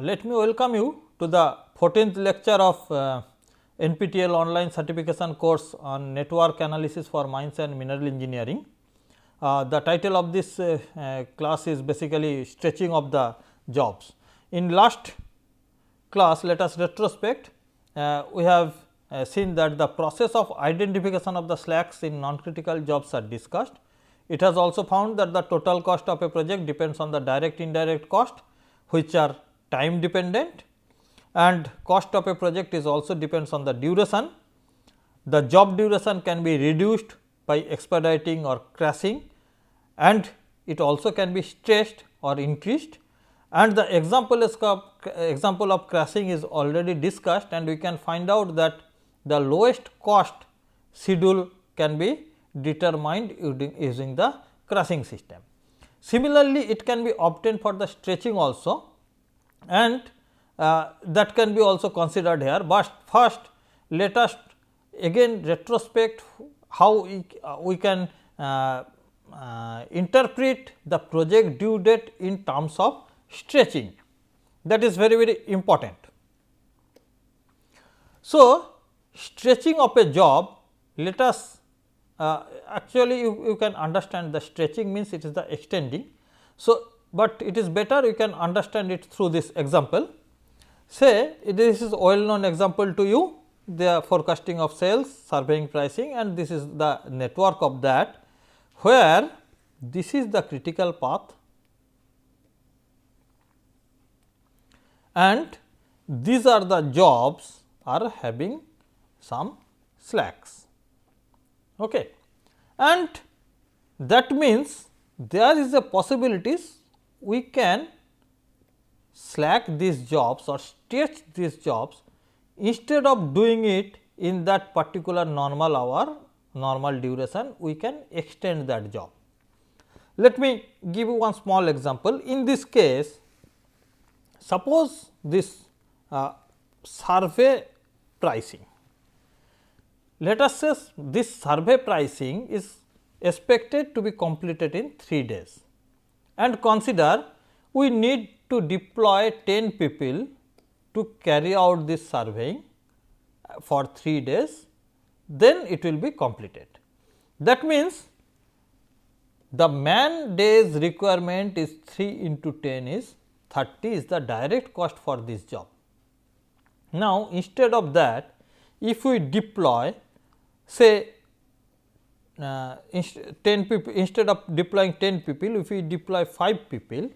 Let me welcome you to the 14th lecture of NPTEL online certification course on network analysis for mines and mineral engineering. The title of this class is basically stretching of the jobs. In last class, let us retrospect. We have seen that the process of identification of the slacks in non-critical jobs are discussed. It has also found that the total cost of a project depends on the direct indirect cost, which are time dependent, and cost of a project is also depends on the duration. The job duration can be reduced by expediting or crashing, and it also can be stretched or increased, and the example of crashing is already discussed, and we can find out that the lowest cost schedule can be determined using the crashing system. Similarly, it can be obtained for the stretching also, and that can be also considered here, but first let us again retrospect how we can interpret the project due date in terms of stretching. That is very important. So, stretching of a job, let us actually you can understand the stretching means it is the extending. So, but it is better you can understand it through this example. Say this is well known example to you, the forecasting of sales, surveying, pricing, and this is the network of that, where this is the critical path and these are the jobs are having some slacks. Okay. And that means there is a possibilities we can slack these jobs or stretch these jobs instead of doing it in that particular normal hour, normal duration, we can extend that job. Let me give you one small example. In this case, suppose this survey pricing. Let us say this survey pricing is expected to be completed in 3 days, and consider we need to deploy 10 people to carry out this surveying for 3 days, then it will be completed. That means, the man days requirement is 3 into 10 is 30 is the direct cost for this job. Now, instead of that, if we deploy say 10 people, instead of deploying 10 people, if we deploy 5 people,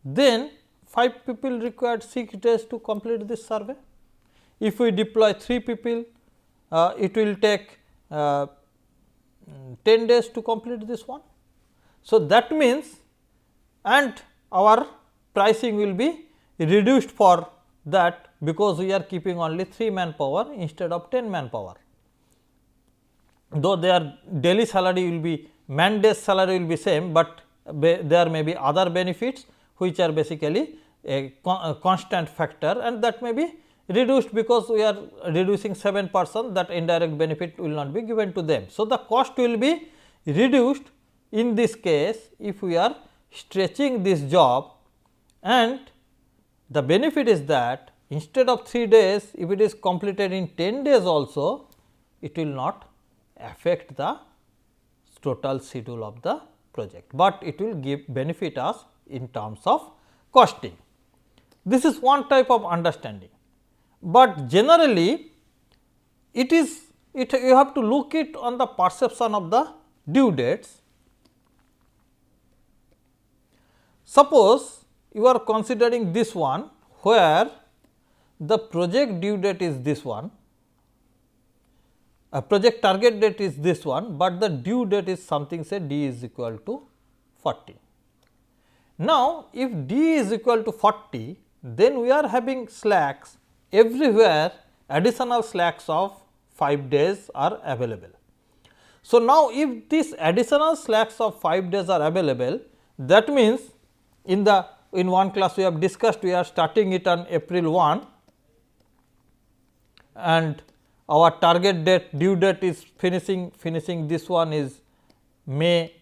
then 5 people required 6 days to complete this survey. If we deploy 3 people, it will take 10 days to complete this one. So, that means, and our pricing will be reduced for that, because we are keeping only 3 manpower instead of 10 manpower. Though their daily salary will be, man days salary will be same, but there may be other benefits which are basically a constant factor, and that may be reduced because we are reducing 7%, that indirect benefit will not be given to them. So, the cost will be reduced in this case if we are stretching this job, and the benefit is that instead of 3 days, if it is completed in 10 days also, it will not affect the total schedule of the project, but it will give benefit us in terms of costing. This is one type of understanding, but generally it is you have to look it on the perception of the due dates. Suppose you are considering this one, where the project due date is this one, a project target date is this one, but the due date is something, say d is equal to 40. Now, if d is equal to 40, then we are having slacks everywhere, additional slacks of 5 days are available. So, now if these additional slacks of 5 days are available, that means in one class we have discussed, we are starting it on April 1, and our target date, due date is finishing this one is May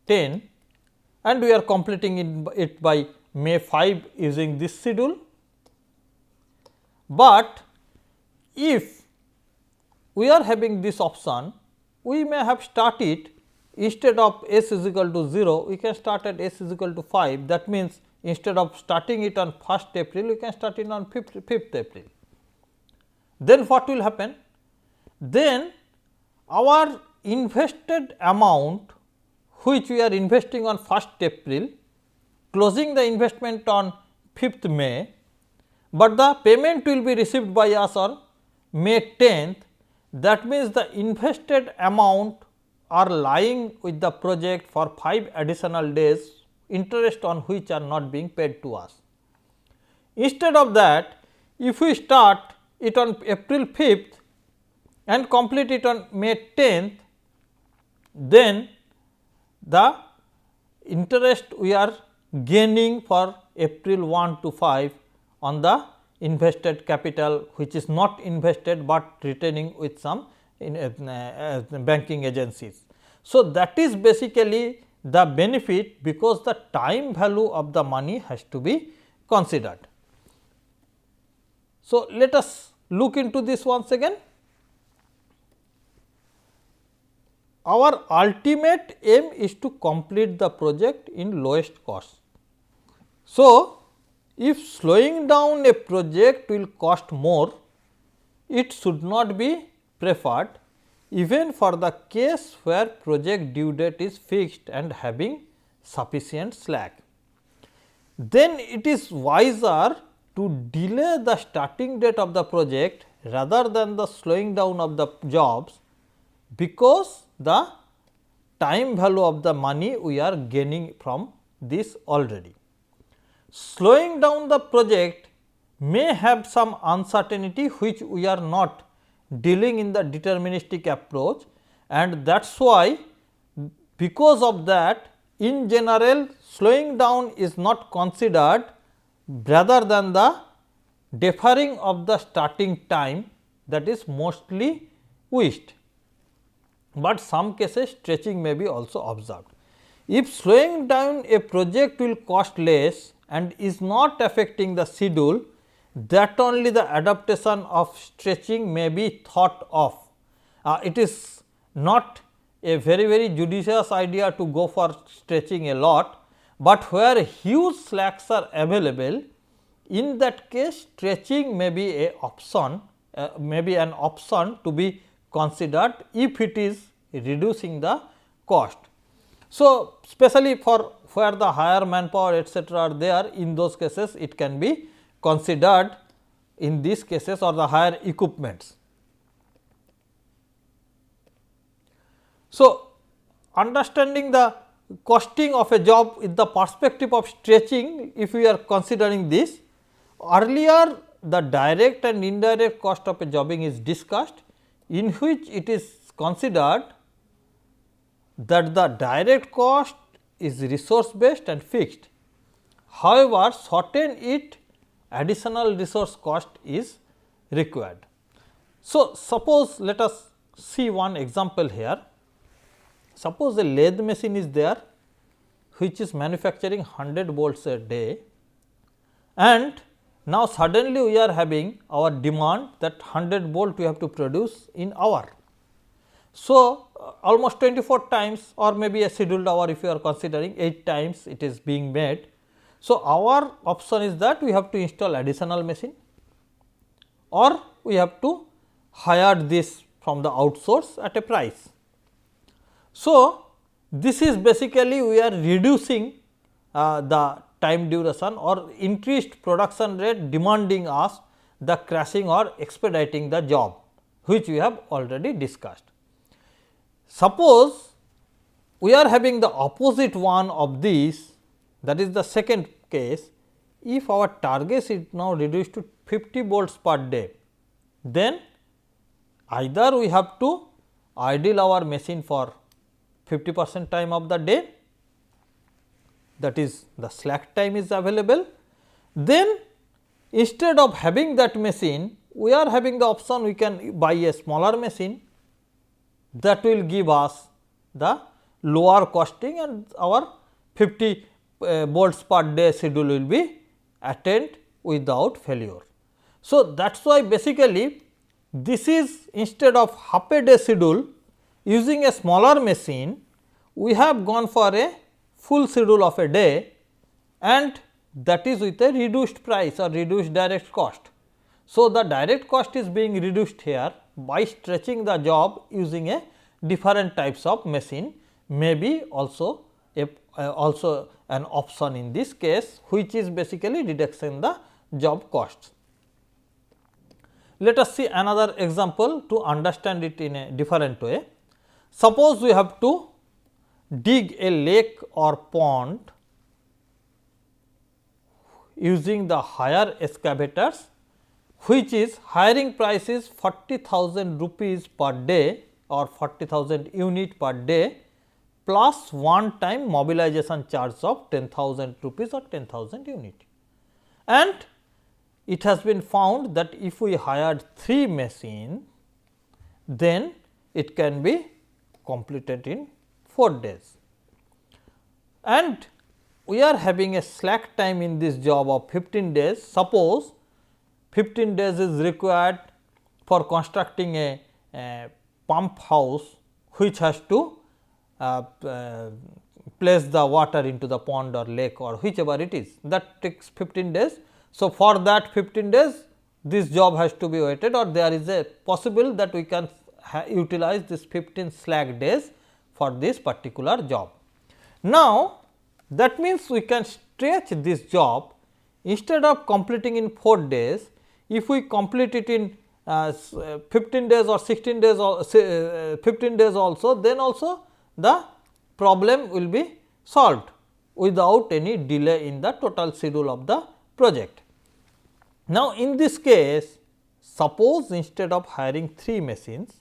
10, and we are completing it by May 5 using this schedule. but if we are having this option, we may have started instead of s is equal to 0, we can start at s is equal to 5. That means, instead of starting it on 1st April, we can start it on 5th April. Then what will happen? Then our invested amount which we are investing on 1st April, closing the investment on 5th May, but the payment will be received by us on May 10th. That means, the invested amount are lying with the project for 5 additional days, interest on which are not being paid to us. Instead of that, if we start it on April 5th and complete it on May 10th, then the interest we are gaining for April 1 to 5 on the invested capital, which is not invested, but retaining with some banking agencies. So, that is basically the benefit, because the time value of the money has to be considered. So, let us look into this once again. Our ultimate aim is to complete the project in lowest cost. So, if slowing down a project will cost more, it should not be preferred, even for the case where project due date is fixed and having sufficient slack. Then it is wiser to delay the starting date of the project rather than the slowing down of the jobs, because the time value of the money we are gaining from this already. Slowing down the project may have some uncertainty which we are not dealing in the deterministic approach, and that is why, because of that, in general slowing down is not considered rather than the deferring of the starting time, that is mostly wished, but some cases stretching may be also observed. If slowing down a project will cost less and is not affecting the schedule, that only the adaptation of stretching may be thought of. It is not a very judicious idea to go for stretching a lot, but where huge slacks are available, in that case stretching may be a option, may be an option to be considered if it is reducing the cost. So, especially for where the higher manpower etc., are there, in those cases it can be considered in these cases, or the higher equipments. So, understanding the costing of a job with the perspective of stretching, if we are considering this, earlier the direct and indirect cost of a jobbing is discussed, in which it is considered that the direct cost is resource based and fixed. However, shorten it, additional resource cost is required. So, suppose let us see one example here. Suppose a lathe machine is there which is manufacturing 100 bolts a day, and now suddenly we are having our demand that 100 bolt we have to produce in hour. So, almost 24 times, or maybe a scheduled hour if you are considering 8 times it is being made. So, our option is that we have to install additional machine, or we have to hire this from the outsource at a price. So, this is basically we are reducing the time duration or increased production rate, demanding us the crashing or expediting the job, which we have already discussed. Suppose we are having the opposite one of these, that is the second case. If our target is now reduced to 50 volts per day, then either we have to idle our machine for 50% time of the day, that is the slack time is available. Then instead of having that machine, we are having the option we can buy a smaller machine that will give us the lower costing, and our 50 volts per day schedule will be attained without failure. So, that is why basically this is instead of half a day schedule using a smaller machine, we have gone for a full schedule of a day, and that is with a reduced price or reduced direct cost. So, the direct cost is being reduced here by stretching the job using a different types of machine, may be also also an option in this case, which is basically reduction the job costs. Let us see another example to understand it in a different way. Suppose we have to dig a lake or pond using the hire excavators, which is hiring price is 40,000 rupees per day or 40,000 unit per day plus one time mobilization charge of 10,000 rupees or 10,000 unit. And it has been found that if we hired 3 machines, then it can be completed in 4 days. And we are having a slack time in this job of 15 days. Suppose 15 days is required for constructing a pump house, which has to place the water into the pond or lake or whichever it is, that takes 15 days. So, for that 15 days this job has to be waited, or there is a possible that we can utilize this 15 slack days for this particular job. Now, that means we can stretch this job instead of completing in 4 days, if we complete it in 15 days or 16 days or 15 days also, then also the problem will be solved without any delay in the total schedule of the project. Now, in this case, suppose instead of hiring 3 machines,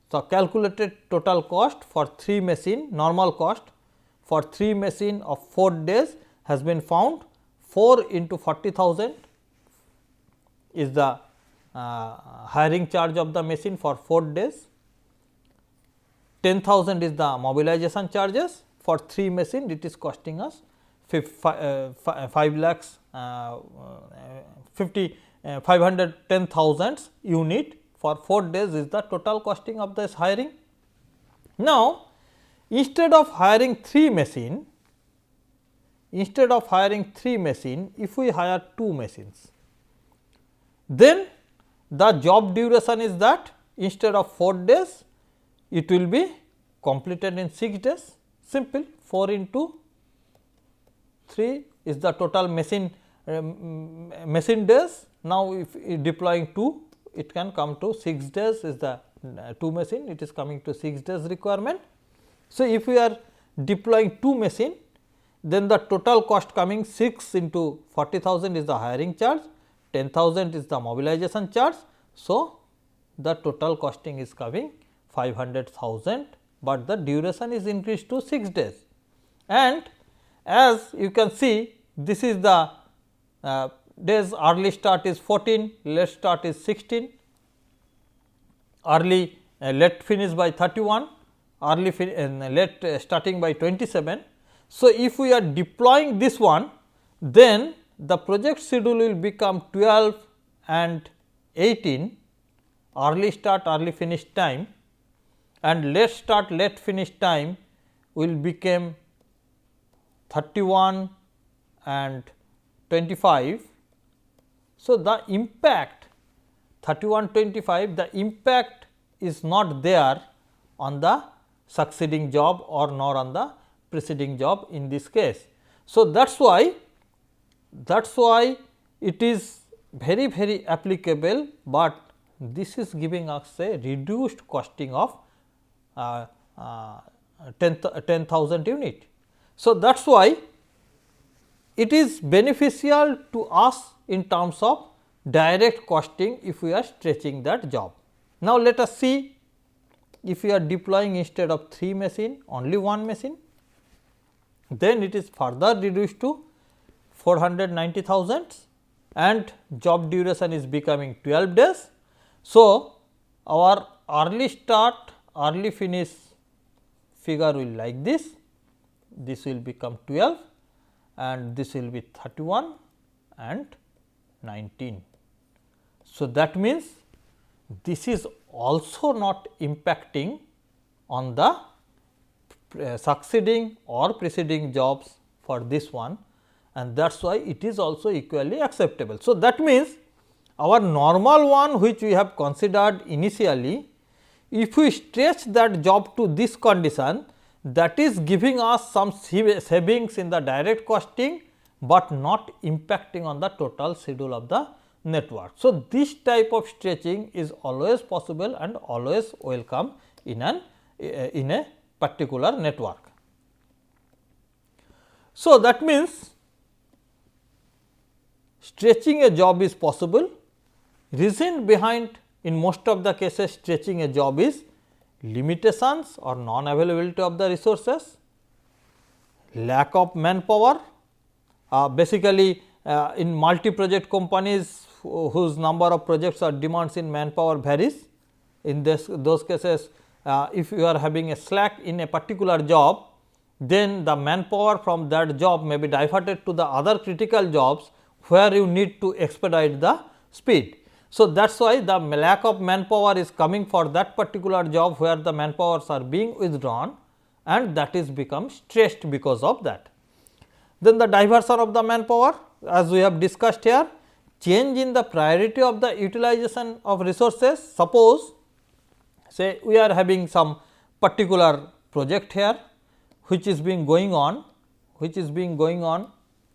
the calculated total cost for 3 machine, normal cost for 3 machine of 4 days has been found. 4 into 40,000 is the hiring charge of the machine for 4 days. 10,000 is the mobilization charges for 3 machine, it is costing us 5 lakhs 510,000 unit for 4 days is the total costing of this hiring. Now, instead of hiring 3 machine, if we hire 2 machines, then the job duration is that instead of 4 days, it will be completed in 6 days. Simple, 4 into 3 is the total machine days. Now, if deploying 2, it can come to 6 days is the 2 machine, it is coming to 6 days requirement. So, if we are deploying 2 machine, then the total cost coming 6 into 40,000 is the hiring charge, 10,000 is the mobilization charge. So, the total costing is coming 500,000, but the duration is increased to 6 days. And as you can see, this is the days early start is 14, late start is 16, early late finish by 31, late starting by 27. So, if we are deploying this one, then the project schedule will become 12 and 18, early start early finish time, and late start late finish time will become 31 and 25. So, the impact 31-25, the impact is not there on the succeeding job or nor on the preceding job in this case. So, that is why it is very applicable, but this is giving us a reduced costing of 10,000 unit. So, that is why it is beneficial to us in terms of direct costing if we are stretching that job. Now, let us see if we are deploying instead of 3 machine only 1 machine, then it is further reduced to 490,000 and job duration is becoming 12 days. So, our early start early finish figure will like this will become 12 and this will be 31 and 19. So, that means this is also not impacting on the succeeding or preceding jobs for this one, and that is why it is also equally acceptable. So, that means our normal one which we have considered initially, if we stretch that job to this condition, that is giving us some savings in the direct costing, but not impacting on the total schedule of the network. So, this type of stretching is always possible and always welcome in a particular network. So, that means stretching a job is possible. Reason behind in most of the cases stretching a job is limitations or non availability of the resources, lack of manpower. Basically, in multi project companies whose number of projects or demands in manpower varies. In those cases, if you are having a slack in a particular job, then the manpower from that job may be diverted to the other critical jobs where you need to expedite the speed. So, that is why the lack of manpower is coming for that particular job where the manpowers are being withdrawn, and that is become stressed because of that. Then the diversion of the manpower, as we have discussed here, change in the priority of the utilization of resources. Suppose say we are having some particular project here which is being going on,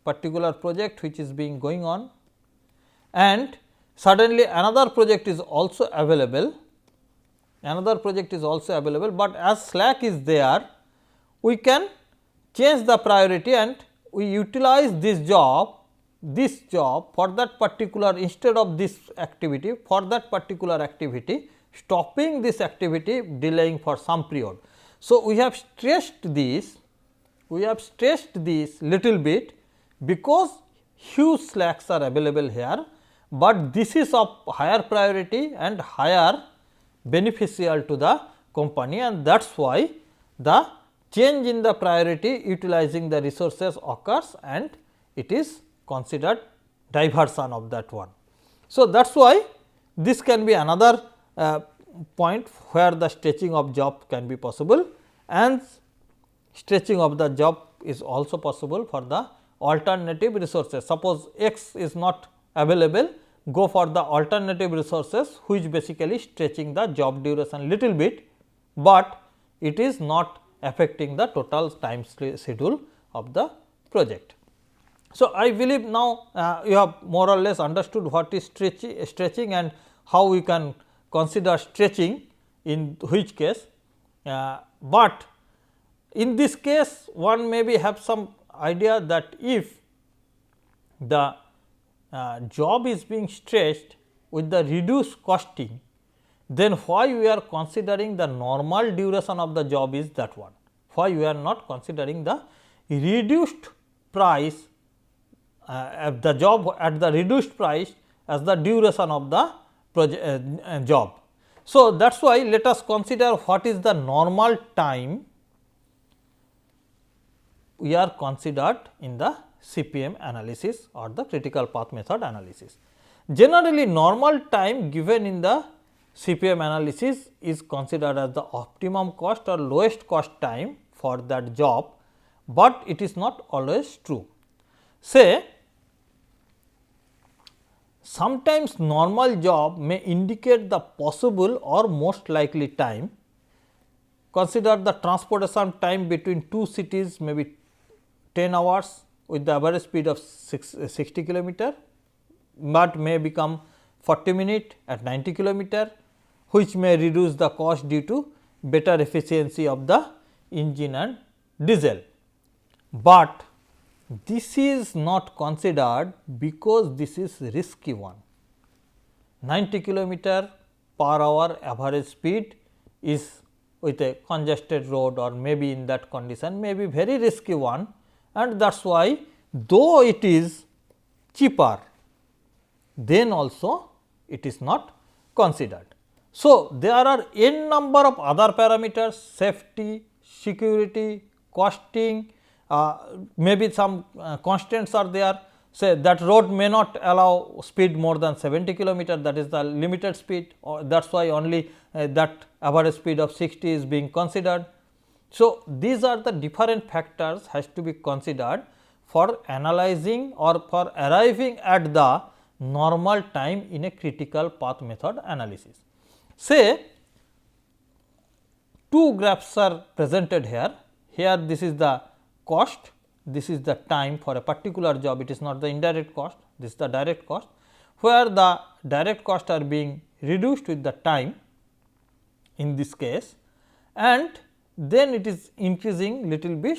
particular project which is being going on, and suddenly another project is also available, but as slack is there, we can change the priority and we utilize this job for that particular, instead of this activity, for that particular activity, stopping this activity, delaying for some period. So, we have stressed this little bit because huge slacks are available here, but this is of higher priority and higher beneficial to the company, and that is why the change in the priority utilizing the resources occurs and it is considered diversion of that one. So, that is why this can be another point where the stretching of job can be possible, and stretching of the job is also possible for the alternative resources. Suppose X is not available, go for the alternative resources which basically stretching the job duration little bit, but it is not affecting the total time schedule of the project. So, I believe now you have more or less understood what is stretching and how we can consider stretching in which case, but in this case one maybe have some idea that if the job is being stretched with the reduced costing, then why we are considering the normal duration of the job is that one, why we are not considering the reduced price the job at the reduced price as the duration of the job. So, that is why let us consider what is the normal time we are considered in the CPM analysis or the critical path method analysis. Generally, normal time given in the CPM analysis is considered as the optimum cost or lowest cost time for that job, but it is not always true. Say sometimes normal job may indicate the possible or most likely time. Consider the transportation time between two cities may be 10 hours with the average speed of 60 kilometer, but may become 40 minutes at 90 kilometer, which may reduce the cost due to better efficiency of the engine and diesel. But this is not considered because this is risky one. 90 kilometer per hour average speed is with a congested road or maybe in that condition may be very risky one, and that is why though it is cheaper, then also it is not considered. So, there are n number of other parameters, safety, security, costing, maybe some constants are there. say that road may not allow speed more than 70 kilometer, that is the limited speed, or that is why only that average speed of 60 is being considered. So, these are the different factors has to be considered for analyzing or for arriving at the normal time in a critical path method analysis. Say two graphs are presented here. Here this is the cost, this is the time for a particular job, it is not the indirect cost, this is the direct cost, where the direct cost are being reduced with the time in this case, and then it is increasing little bit,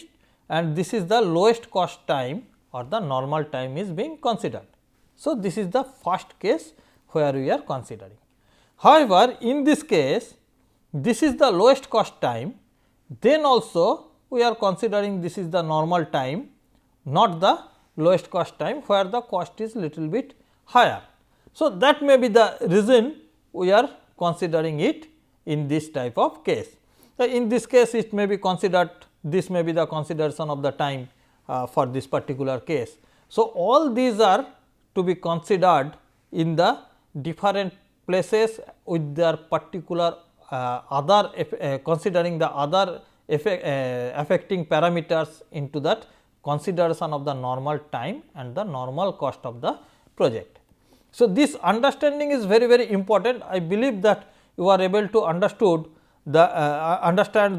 and this is the lowest cost time or the normal time is being considered. So, this is the first case where we are considering. However, in this case this is the lowest cost time, then also we are considering this is the normal time, not the lowest cost time where the cost is little bit higher. So, that may be the reason we are considering it in this type of case. So, in this case it may be considered, this may be the consideration of the time for this particular case. So, all these are to be considered in the different places with their particular considering the other affecting parameters into that consideration of the normal time and the normal cost of the project. So, this understanding is very important. I believe that you are able to understand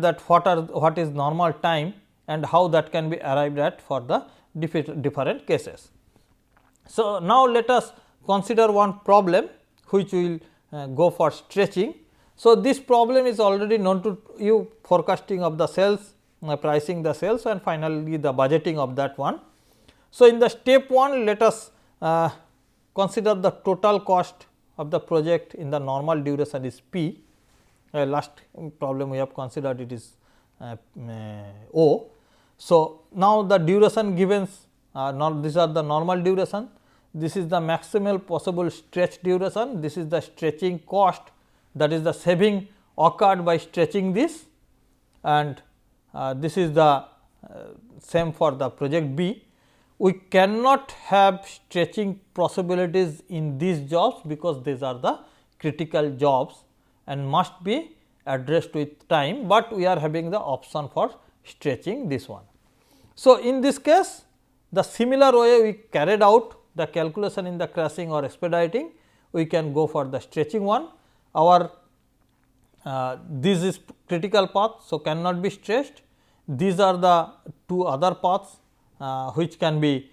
that what is normal time and how that can be arrived at for the different cases. So, now let us consider one problem which will go for stretching. So, this problem is already known to you, forecasting of the sales, pricing the sales, and finally, the budgeting of that one. So, in the step 1 let us consider the total cost of the project in the normal duration is P. Last problem we have considered it is O. So, now the duration given these are the normal duration, this is the maximal possible stretch duration, this is the stretching cost, that is the saving occurred by stretching this, and this is the same for the project B. We cannot have stretching possibilities in these jobs because these are the critical jobs and must be addressed with time, but we are having the option for stretching this one. So, in this case the similar way we carried out the calculation in the crushing or expediting, we can go for the stretching one. Our this is critical path, so cannot be stretched. These are the two other paths which can be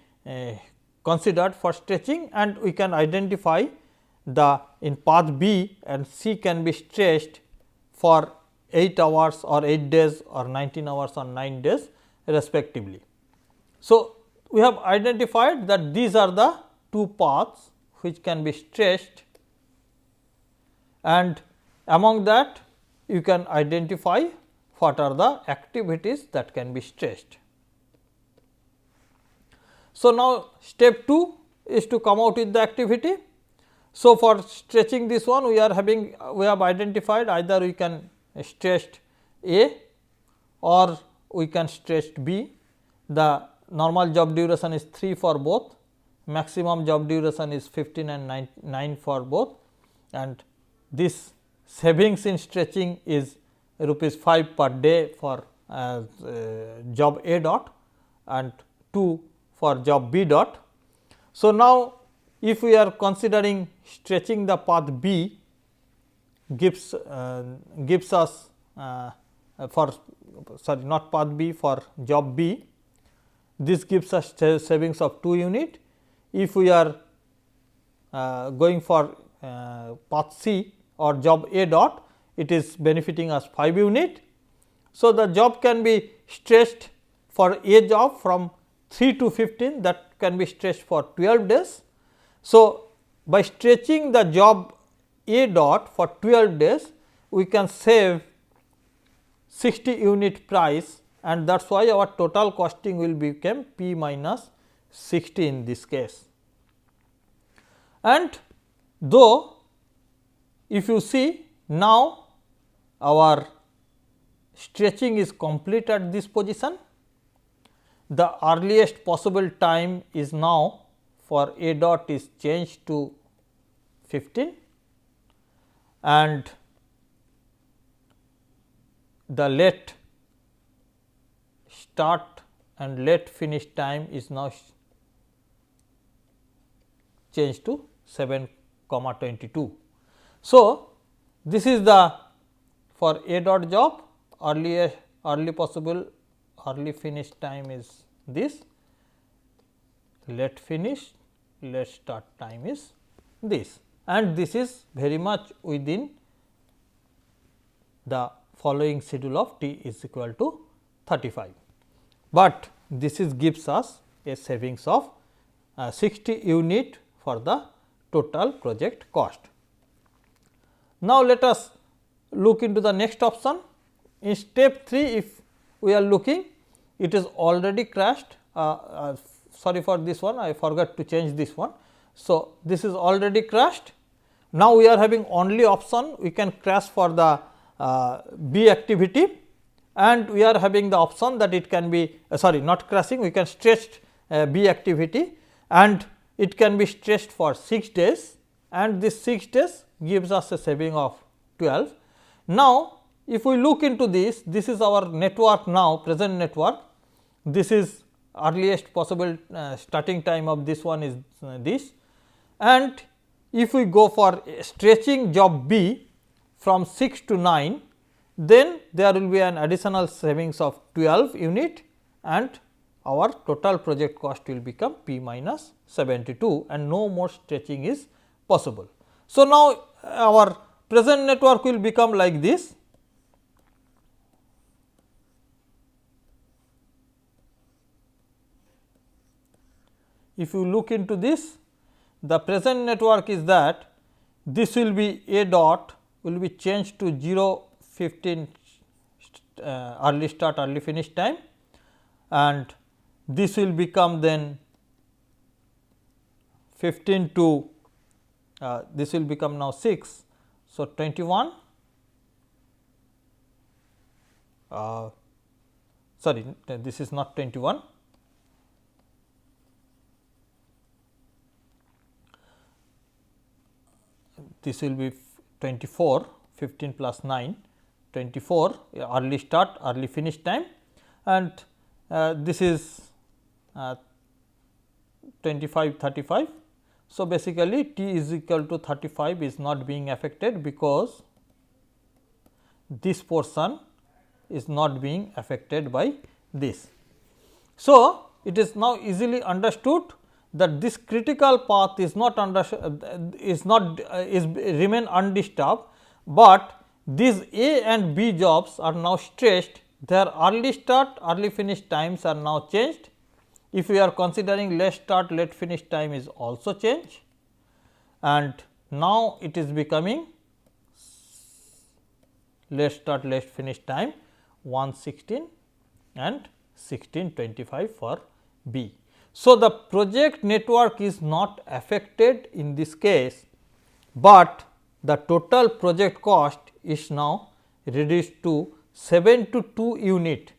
considered for stretching, and we can identify the in path B and C can be stretched for 8 hours or 8 days or 19 hours or 9 days respectively. So, we have identified that these are the two paths which can be stretched, and among that you can identify what are the activities that can be stretched. So, now step 2 is to come out with the activity. So, for stretching this one we have identified either we can stretch A or we can stretch B. The normal job duration is 3 for both, maximum job duration is 15 and 9 for both, and this savings in stretching is rupees 5 per day for job A dot and 2 for job B dot. So, now if we are considering stretching the path B gives us for sorry not path B, for job B, this gives us savings of 2 unit. If we are going for path C or job A dot, it is benefiting us 5 unit. So, the job can be stretched for A job from 3 to 15, that can be stretched for 12 days. So, by stretching the job A dot for 12 days, we can save 60 unit price, and that is why our total costing will become P minus 60 in this case. And though if you see now our stretching is complete at this position, the earliest possible time is now for A dot is changed to 15 and the let start and let finish time is now changed to 7,22. So, this is the for A dot job early possible early finish time is this, let finish let start time is this, and this is very much within the following schedule of t is equal to 35, but this is gives us a savings of 60 unit for the total project cost. Now, let us look into the next option. In step 3, if we are looking, it is already crashed. Sorry for this one, I forgot to change this one. So, this is already crashed. Now, we are having only option we can crash for the B activity, and we are having the option that it can be sorry not crashing, we can stretch B activity and it can be stretched for 6 days, and this 6 days gives us a saving of 12. Now, if we look into this, this is our network now, present network. This is earliest possible starting time of this one is this, and if we go for stretching job B from 6 to 9, then there will be an additional savings of 12 unit and our total project cost will become P minus 72 and no more stretching is possible. So, now our present network will become like this. If you look into this, the present network is that this will be A dot will be changed to 0 15 early start early finish time, and this will become then 15 to this will become now 6. So, 21 sorry this is not 21, this will be 24, 15 plus 9, 24 early start early finish time, and this is 25 35. So, basically t is equal to 35 is not being affected because this portion is not being affected by this. So, it is now easily understood that this critical path is not remain undisturbed, but these A and B jobs are now stretched, their early start early finish times are now changed. If we are considering late start late finish time is also changed, and now it is becoming late start late finish time 116 and 1625 for B. So, the project network is not affected in this case, but the total project cost is now reduced to 72 unit,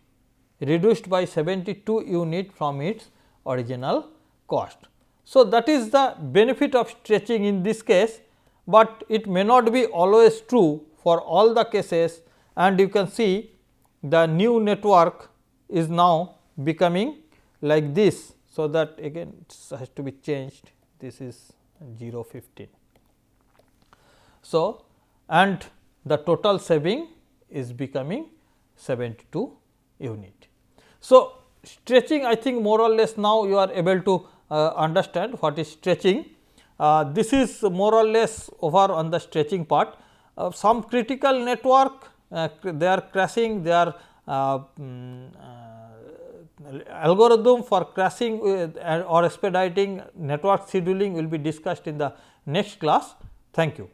reduced by 72 unit from its original cost. So, that is the benefit of stretching in this case, but it may not be always true for all the cases, and you can see the new network is now becoming like this. So, that again it has to be changed, this is 0 15. So, and the total saving is becoming 72 unit. So, stretching I think more or less now you are able to understand what is stretching. This is more or less over on the stretching part. Some critical network they are crashing, they are algorithm for crashing or expediting network scheduling will be discussed in the next class. Thank you.